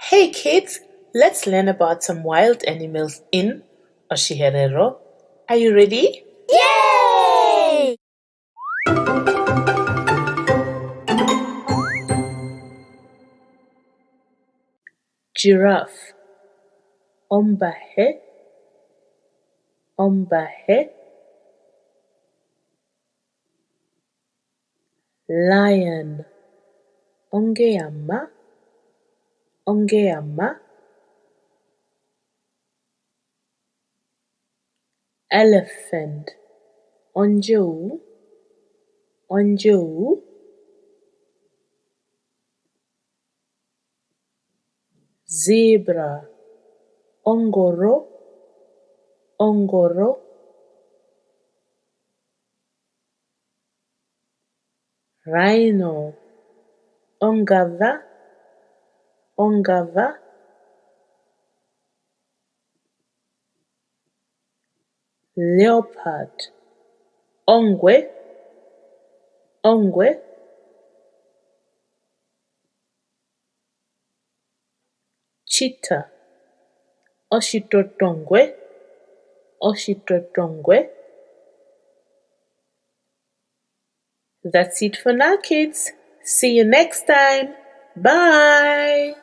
Hey kids, let's learn about some wild animals in Oshiherero. Are you ready? Yay! Giraffe. Ombahe. Ombahe. Lion. Ongeyama. Ongeyama. Elephant. Onjeu. Onjeu. Zebra. Ongoro. Ongoro. Rhino. Ongava. Ongava. Leopard. Ongwe. Ongwe. Cheetah. Oshitotongwe. Oshitotongwe. That's it for now, kids. See you next time. Bye.